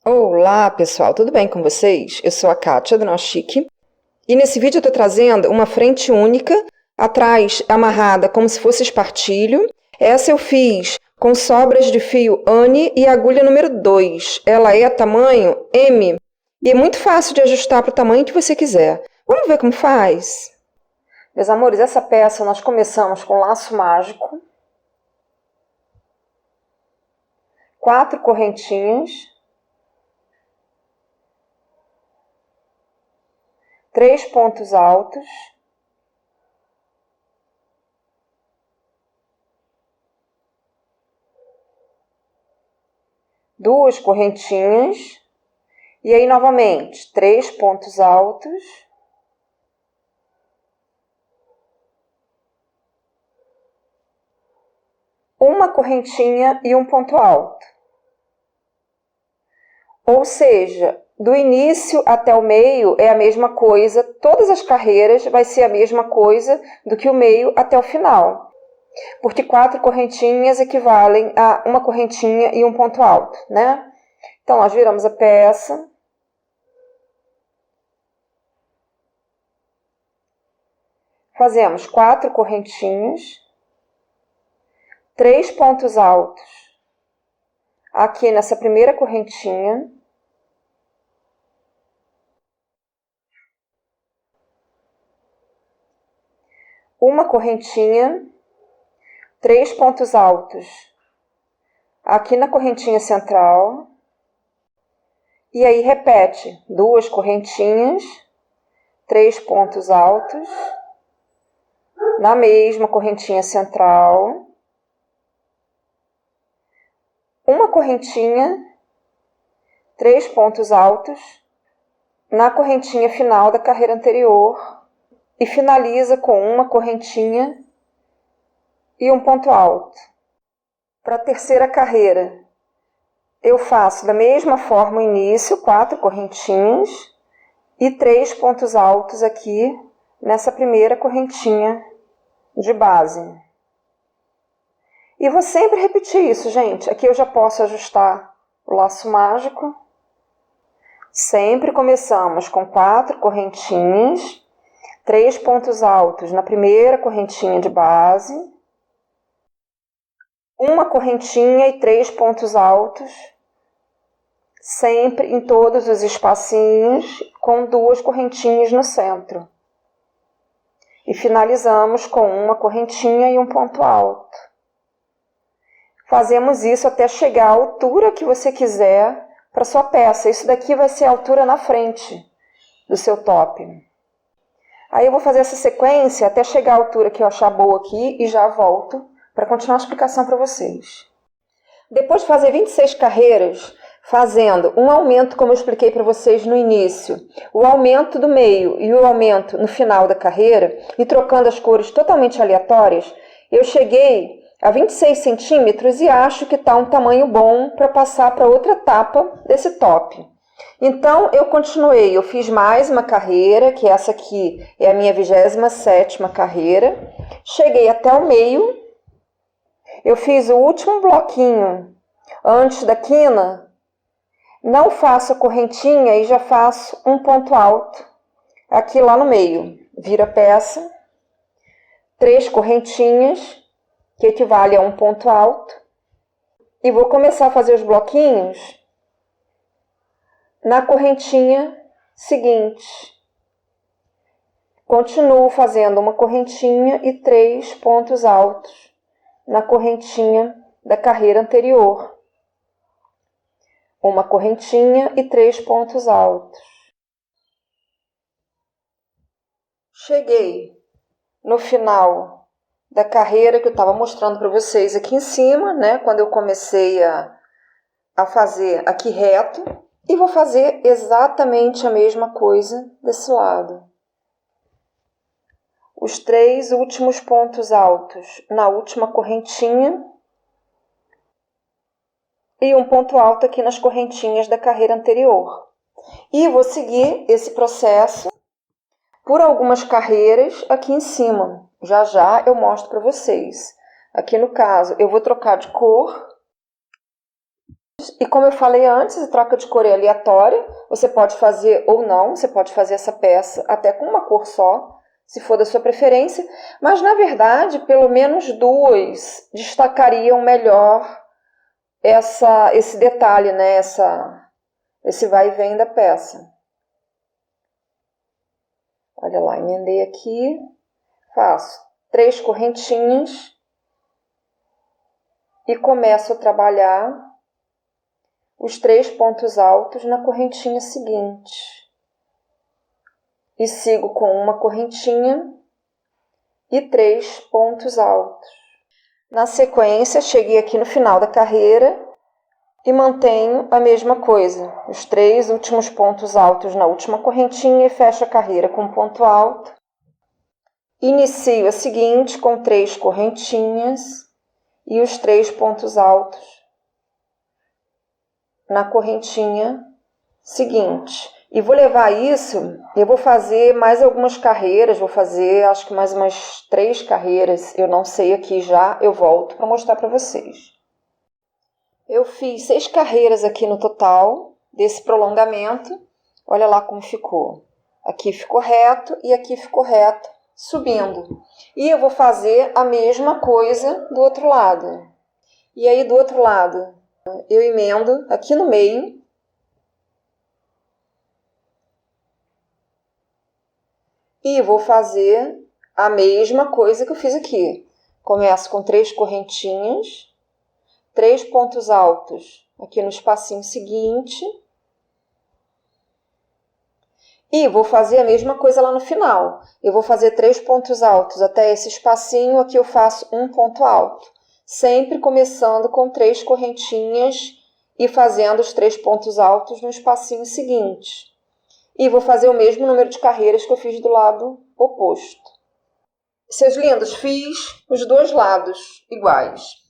Olá, pessoal, tudo bem com vocês? Eu sou a Kátia, do Nó Chique, e nesse vídeo eu estou trazendo uma frente única, atrás amarrada como se fosse espartilho. Essa eu fiz com sobras de fio Anne e agulha número 2. Ela é tamanho M e é muito fácil de ajustar para o tamanho que você quiser. Vamos ver como faz? Meus amores, essa peça nós começamos com laço mágico, 4 correntinhas, 3 pontos altos, duas correntinhas, e aí novamente 3 pontos altos, uma correntinha e um ponto alto. Ou seja, do início até o meio é a mesma coisa, todas as carreiras vai ser a mesma coisa do que o meio até o final. Porque 4 correntinhas equivalem a uma correntinha e um ponto alto, né? Então, nós viramos a peça. Fazemos 4 correntinhas, 3 pontos altos aqui nessa primeira correntinha. Uma correntinha, 3 pontos altos aqui na correntinha central. E aí repete, 2 correntinhas, 3 pontos altos na mesma correntinha central. Uma correntinha, 3 pontos altos na correntinha final da carreira anterior. E finaliza com uma correntinha e um ponto alto. Para a terceira carreira, eu faço da mesma forma o início, 4 correntinhas e 3 pontos altos aqui nessa primeira correntinha de base. E vou sempre repetir isso, gente. Aqui eu já posso ajustar o laço mágico. Sempre começamos com 4 correntinhas, 3 pontos altos na primeira correntinha de base, uma correntinha e 3 pontos altos, sempre em todos os espacinhos, com 2 correntinhas no centro. E finalizamos com uma correntinha e um ponto alto. Fazemos isso até chegar à altura que você quiser para sua peça. Isso daqui vai ser a altura na frente do seu top. Aí eu vou fazer essa sequência até chegar à altura que eu achar boa aqui e já volto para continuar a explicação para vocês. Depois de fazer 26 carreiras, fazendo um aumento, como eu expliquei para vocês no início, o aumento do meio e o aumento no final da carreira, e trocando as cores totalmente aleatórias, eu cheguei a 26 centímetros e acho que está um tamanho bom para passar para outra etapa desse top. Então, eu continuei, eu fiz mais uma carreira, que essa aqui é a minha 27ª carreira. Cheguei até o meio, eu fiz o último bloquinho antes da quina, não faço a correntinha e já faço um ponto alto aqui lá no meio. Viro a peça, 3 correntinhas, que equivale a um ponto alto, e vou começar a fazer os bloquinhos na correntinha seguinte. Continuo fazendo uma correntinha e 3 pontos altos na correntinha da carreira anterior. Uma correntinha e 3 pontos altos. Cheguei no final da carreira que eu estava mostrando para vocês aqui em cima, né? Quando eu comecei a fazer aqui reto. E vou fazer exatamente a mesma coisa desse lado. Os 3 últimos pontos altos na última correntinha e um ponto alto aqui nas correntinhas da carreira anterior. E vou seguir esse processo por algumas carreiras aqui em cima. Já já eu mostro para vocês. Aqui no caso, eu vou trocar de cor. E como eu falei antes, a troca de cor é aleatória. Você pode fazer ou não, você pode fazer essa peça até com uma cor só, se for da sua preferência. Mas, na verdade, pelo menos duas destacariam melhor esse detalhe, né? Esse vai e vem da peça. Olha lá, emendei aqui, faço 3 correntinhas e começo a trabalhar os 3 pontos altos na correntinha seguinte. E sigo com uma correntinha e 3 pontos altos. Na sequência, cheguei aqui no final da carreira e mantenho a mesma coisa, os 3 últimos pontos altos na última correntinha e fecho a carreira com um ponto alto. Inicio a seguinte com 3 correntinhas e os 3 pontos altos na correntinha seguinte. E vou levar isso, eu vou fazer mais algumas carreiras, vou fazer acho que mais umas 3 carreiras, eu não sei aqui já, eu volto para mostrar para vocês. Eu fiz 6 carreiras aqui no total desse prolongamento. Olha lá como ficou. Aqui ficou reto e aqui ficou reto, subindo. E eu vou fazer a mesma coisa do outro lado. E aí do outro lado, eu emendo aqui no meio. E vou fazer a mesma coisa que eu fiz aqui. Começo com 3 correntinhas. 3 pontos altos aqui no espacinho seguinte. E vou fazer a mesma coisa lá no final. Eu vou fazer 3 pontos altos até esse espacinho, aqui eu faço um ponto alto. Sempre começando com 3 correntinhas e fazendo os 3 pontos altos no espacinho seguinte. E vou fazer o mesmo número de carreiras que eu fiz do lado oposto. Seus lindos, fiz os dois lados iguais.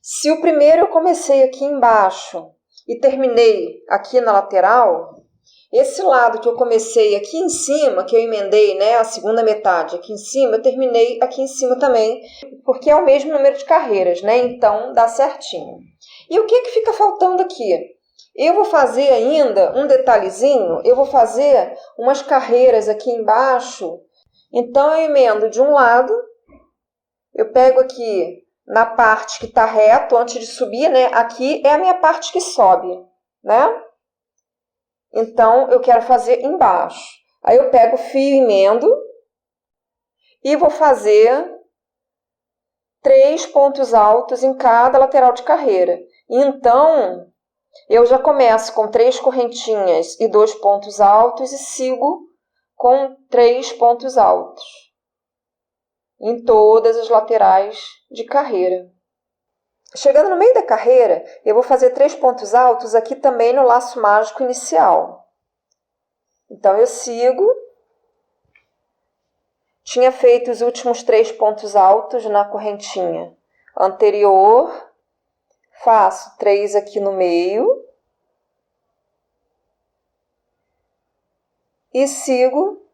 Se o primeiro eu comecei aqui embaixo e terminei aqui na lateral, esse lado que eu comecei aqui em cima, que eu emendei, né, a segunda metade aqui em cima, eu terminei aqui em cima também, porque é o mesmo número de carreiras, né? Então dá certinho. E o que fica faltando aqui? Eu vou fazer ainda um detalhezinho, eu vou fazer umas carreiras aqui embaixo. Então eu emendo de um lado, eu pego aqui na parte que está reto, antes de subir, né? Aqui é a minha parte que sobe, né? Então, eu quero fazer embaixo. Aí eu pego o fio e emendo e vou fazer 3 pontos altos em cada lateral de carreira. Então, eu já começo com 3 correntinhas e 2 pontos altos e sigo com 3 pontos altos em todas as laterais de carreira. Chegando no meio da carreira, eu vou fazer 3 pontos altos aqui também no laço mágico inicial. Então, eu sigo. Tinha feito os últimos 3 pontos altos na correntinha anterior. Faço 3 aqui no meio. E sigo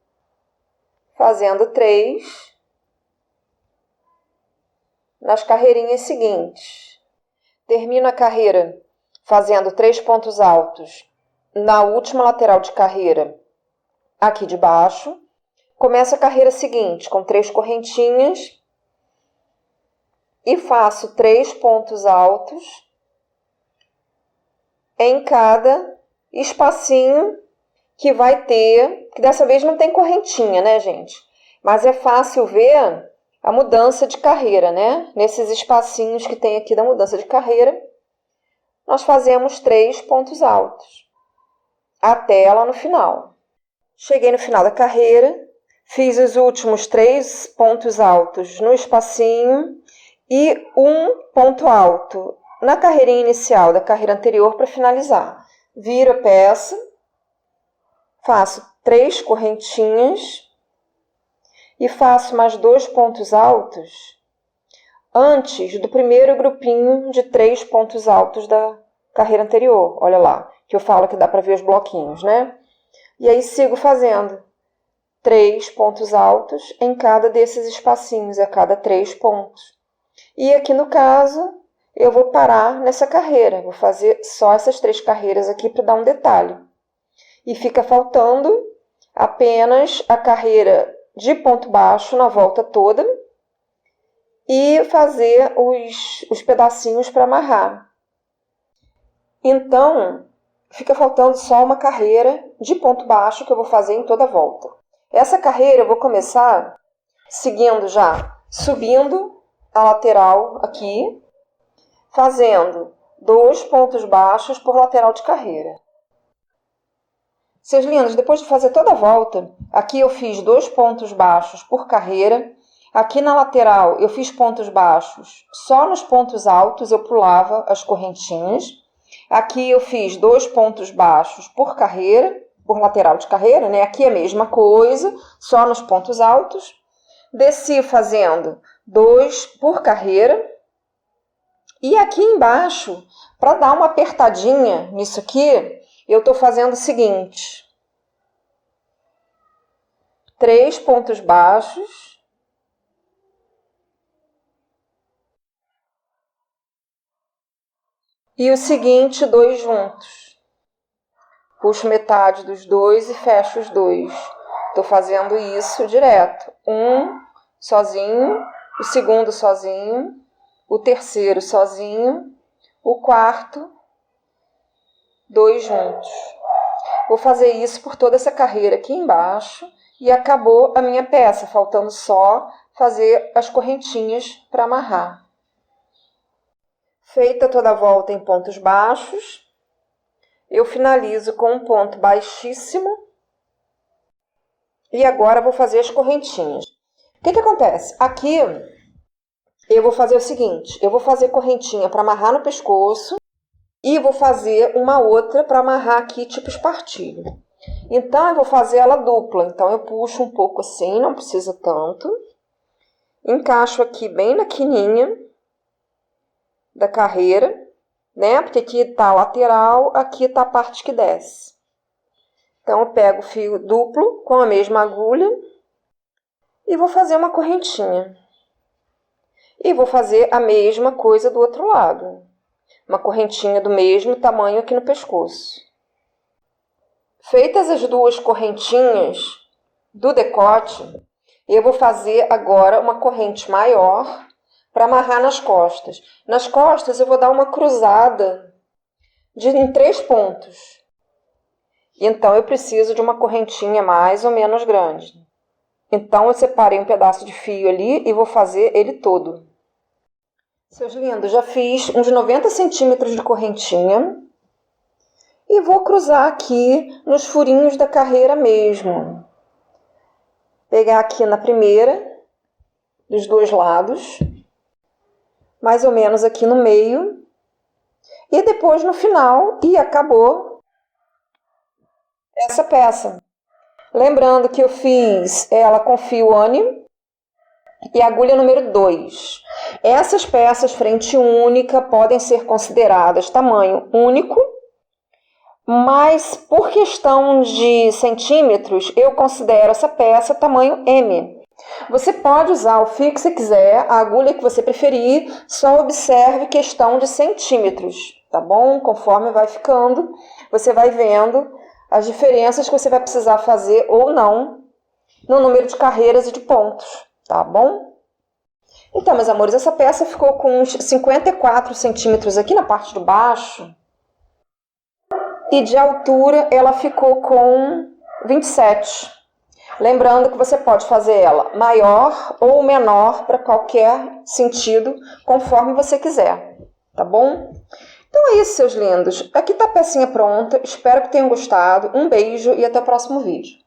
fazendo 3 nas carreirinhas seguintes. Termino a carreira fazendo 3 pontos altos na última lateral de carreira aqui de baixo. Começo a carreira seguinte com 3 correntinhas e faço 3 pontos altos em cada espacinho que vai ter, que dessa vez não tem correntinha, né, gente? Mas é fácil ver a mudança de carreira, né? Nesses espacinhos que tem aqui da mudança de carreira, nós fazemos 3 pontos altos, até lá no final. Cheguei no final da carreira, fiz os últimos 3 pontos altos no espacinho e um ponto alto na carreirinha inicial da carreira anterior para finalizar. Viro a peça, faço 3 correntinhas e faço mais 2 pontos altos antes do primeiro grupinho de 3 pontos altos da carreira anterior. Olha lá, que eu falo que dá para ver os bloquinhos, né? E aí sigo fazendo 3 pontos altos em cada desses espacinhos, a cada 3 pontos. E aqui no caso, eu vou parar nessa carreira. Vou fazer só essas 3 carreiras aqui para dar um detalhe. E fica faltando apenas a carreira de ponto baixo na volta toda e fazer os pedacinhos para amarrar. Então, fica faltando só uma carreira de ponto baixo que eu vou fazer em toda a volta. Essa carreira eu vou começar seguindo já, subindo a lateral aqui, fazendo 2 pontos baixos por lateral de carreira. Seus lindos, depois de fazer toda a volta, aqui eu fiz 2 pontos baixos por carreira. Aqui na lateral eu fiz pontos baixos, só nos pontos altos eu pulava as correntinhas. Aqui eu fiz 2 pontos baixos por carreira, por lateral de carreira, né? Aqui é a mesma coisa, só nos pontos altos. Desci fazendo 2 por carreira. E aqui embaixo, para dar uma apertadinha nisso aqui, eu estou fazendo o seguinte. 3 pontos baixos. E o seguinte, 2 juntos. Puxo metade dos 2 e fecho os 2. Estou fazendo isso direto. Um sozinho, o segundo sozinho, o terceiro sozinho, o quarto, 2 juntos. Vou fazer isso por toda essa carreira aqui embaixo e acabou a minha peça, faltando só fazer as correntinhas para amarrar. Feita toda a volta em pontos baixos, eu finalizo com um ponto baixíssimo e agora vou fazer as correntinhas. O que acontece? Aqui eu vou fazer o seguinte, eu vou fazer correntinha para amarrar no pescoço e vou fazer uma outra para amarrar aqui tipo espartilho. Então, eu vou fazer ela dupla. Então, eu puxo um pouco assim, não precisa tanto. Encaixo aqui bem na quininha da carreira, né? Porque aqui tá a lateral, aqui tá a parte que desce. Então, eu pego o fio duplo com a mesma agulha e vou fazer uma correntinha. E vou fazer a mesma coisa do outro lado. Uma correntinha do mesmo tamanho aqui no pescoço. Feitas as 2 correntinhas do decote, eu vou fazer agora uma corrente maior para amarrar nas costas. Nas costas eu vou dar uma cruzada em 3 pontos. Então eu preciso de uma correntinha mais ou menos grande. Então eu separei um pedaço de fio ali e vou fazer ele todo. Seus lindos, já fiz uns 90 centímetros de correntinha e vou cruzar aqui nos furinhos da carreira mesmo. Pegar aqui na primeira, dos 2 lados, mais ou menos aqui no meio, e depois no final, e acabou essa peça. Lembrando que eu fiz ela com fio Anne e agulha número 2. Essas peças frente única podem ser consideradas tamanho único, mas por questão de centímetros, eu considero essa peça tamanho M. Você pode usar o fio que você quiser, a agulha que você preferir, só observe questão de centímetros, tá bom? Conforme vai ficando, você vai vendo as diferenças que você vai precisar fazer ou não no número de carreiras e de pontos, tá bom? Então, meus amores, essa peça ficou com uns 54 centímetros aqui na parte de baixo e de altura ela ficou com 27. Lembrando que você pode fazer ela maior ou menor para qualquer sentido, conforme você quiser, tá bom? Então é isso, seus lindos. Aqui tá a pecinha pronta. Espero que tenham gostado. Um beijo e até o próximo vídeo.